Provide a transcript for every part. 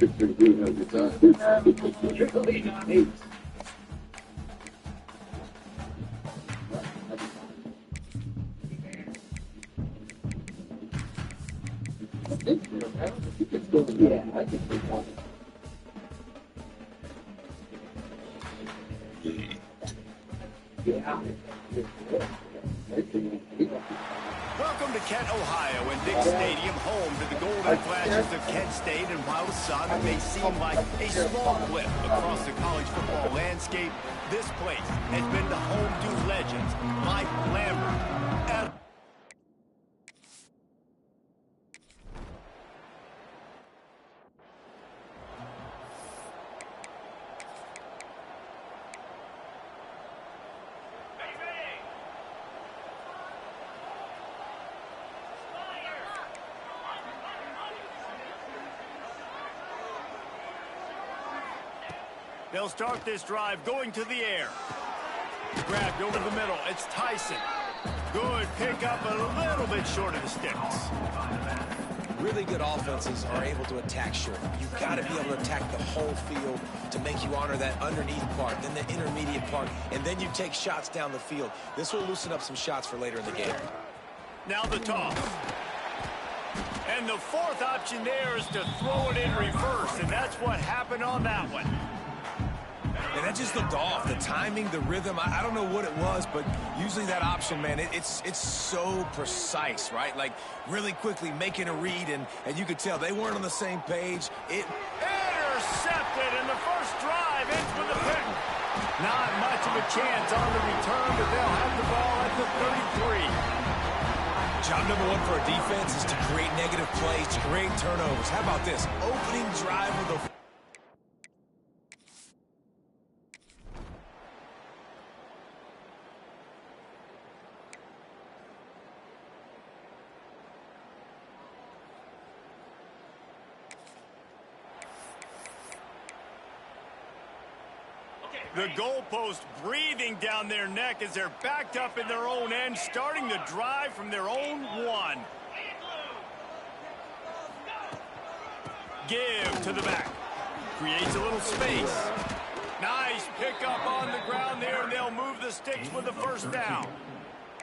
Welcome to Kent, Ohio, and Dick Stadium, home to the Golden Flashes of Kent State. And while the sun may seem like a small blip across the college football landscape, this place has been the home to legends like Lambert, Ed. They'll start this drive going to the air. Grabbed over the middle. It's Tyson. Good pickup, a little bit short of the sticks. Really good offenses are able to attack short. You've got to be able to attack the whole field to make you honor that underneath part, then the intermediate part, and then you take shots down the field. This will loosen up some shots for later in the game. Now the toss. And the fourth option there is to throw it in reverse, and that's what happened on that one. And that just looked off. The timing, the rhythm, I don't know what it was, but usually that option, man, it's so precise, right? Like, really quickly making a read, and you could tell they weren't on the same page. Intercepted, and the first drive ends with a pick. Not much of a chance on the return, but they'll have the ball at the 33. Job number one for a defense is to create negative plays, to create turnovers. How about this? Opening drive with a... The goalpost breathing down their neck as they're backed up in their own end, starting the drive from their own one. Give to the back. Creates a little space. Nice pickup on the ground there, and they'll move the sticks with the first down.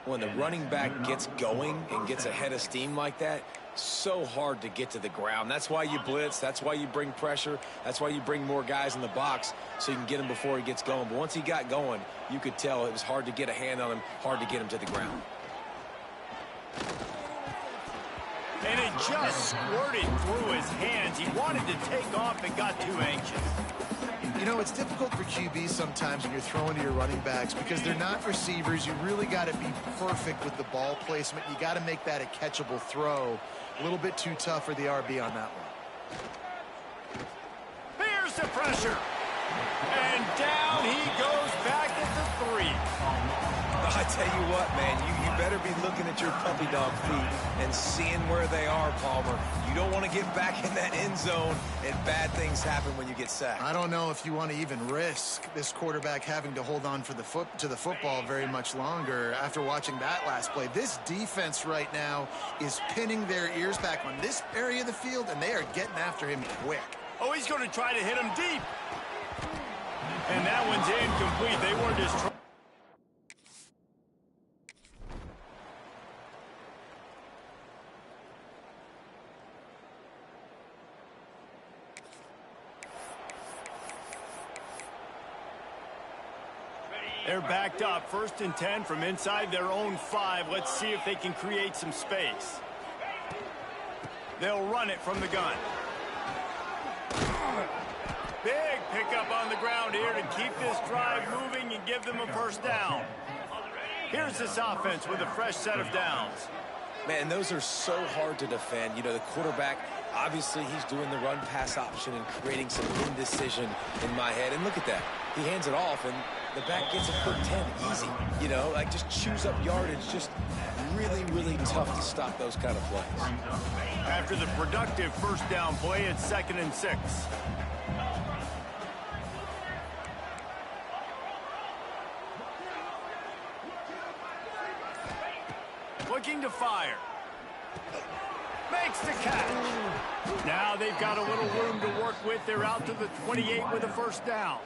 When the running back gets going and gets ahead of steam like that, so hard to get to the ground. That's why you blitz. That's why you bring pressure. That's why you bring more guys in the box so you can get him before he gets going. But once he got going, you could tell it was hard to get a hand on him, hard to get him to the ground. And it just squirted through his hands. He wanted to take off and got too anxious. You know, it's difficult for QBs sometimes when you're throwing to your running backs because they're not receivers. You really got to be perfect with the ball placement. You got to make that a catchable throw. A little bit too tough for the RB on that one. Here's the pressure. And down he goes back at the 3. I tell you what, man, you better be looking at your puppy dog feet and seeing where they are, Palmer. You don't want to get back in that end zone and bad things happen when you get sacked. I don't know if you want to even risk this quarterback having to hold on for the football very much longer after watching that last play. This defense right now is pinning their ears back on this area of the field, and they are getting after him quick. Oh, he's going to try to hit him deep. And that one's incomplete. They weren't just trying. They're backed up, 1st and 10 from inside their own 5. Let's see if they can create some space. They'll run it from the gun. Big pickup on the ground here to keep this drive moving and give them a first down. Here's this offense with a fresh set of downs. Man, those are so hard to defend. You know, the quarterback, obviously he's doing the run-pass option and creating some indecision in my head. And look at that. He hands it off, and the back gets a quick 10. Easy. You know, like just chews up yardage. Just really, really tough to stop those kind of plays. After the productive first down play, it's 2nd and 6. Looking to fire. Makes the catch. Now they've got a little room to work with. They're out to the 28 with a first down.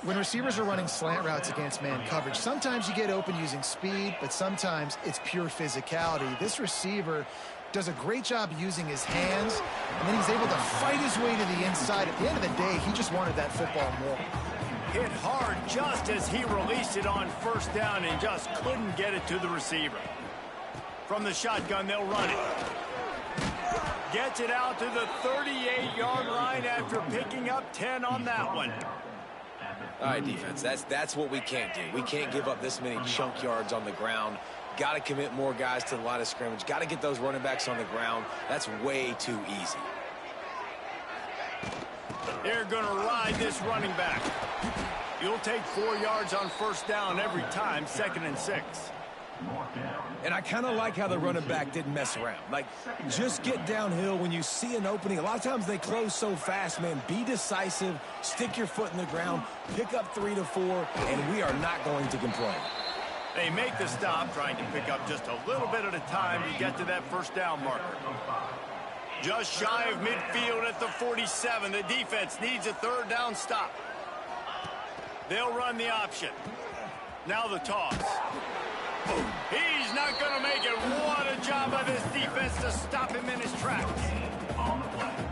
When receivers are running slant routes against man coverage, sometimes you get open using speed, but sometimes it's pure physicality. This receiver does a great job using his hands, and then he's able to fight his way to the inside. At the end of the day, he just wanted that football more. Hit hard just as he released it on first down and just couldn't get it to the receiver. From the shotgun, they'll run it. Gets it out to the 38-yard line after picking up 10 on that one. All right, defense, that's what we can't do. We can't give up this many chunk yards on the ground. Got to commit more guys to the line of scrimmage. Got to get those running backs on the ground. That's way too easy. They're going to ride this running back. You'll take 4 yards on first down every time, 2nd and 6. And I kind of like how the running back didn't mess around. Like, just get downhill when you see an opening. A lot of times they close so fast, man. Be decisive, stick your foot in the ground, pick up 3 to 4, and we are not going to complain. They make the stop, trying to pick up just a little bit at a time to get to that first down marker. Just shy of midfield at the 47. The defense needs a 3rd down stop. They'll run the option. Now the toss. He's not going to make it. What a job by this defense to stop him in his tracks.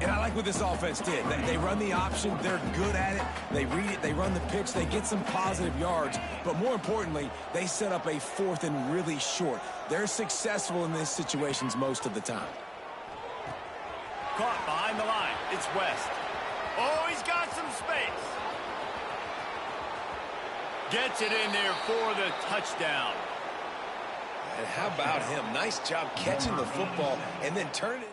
And I like what this offense did. They run the option. They're good at it. They read it. They run the pitch. They get some positive yards. But more importantly, they set up a 4th and really short. They're successful in these situations most of the time. Caught behind the line. It's West. Oh, he's got some space. Gets it in there for the touchdown. And how about him? Nice job catching the football and then turning it into...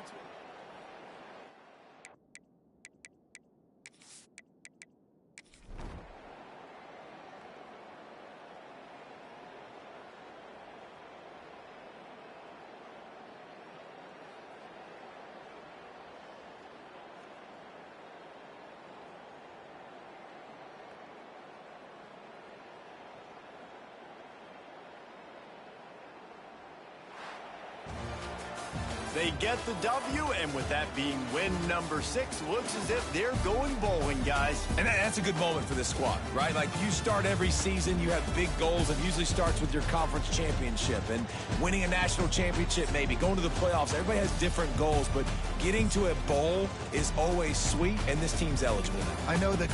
They get the W, and with that being win number 6, looks as if they're going bowling, guys. And that's a good moment for this squad, right? Like, you start every season, you have big goals. It usually starts with your conference championship and winning a national championship, maybe going to the playoffs. Everybody has different goals, but getting to a bowl is always sweet, and this team's eligible now. I know that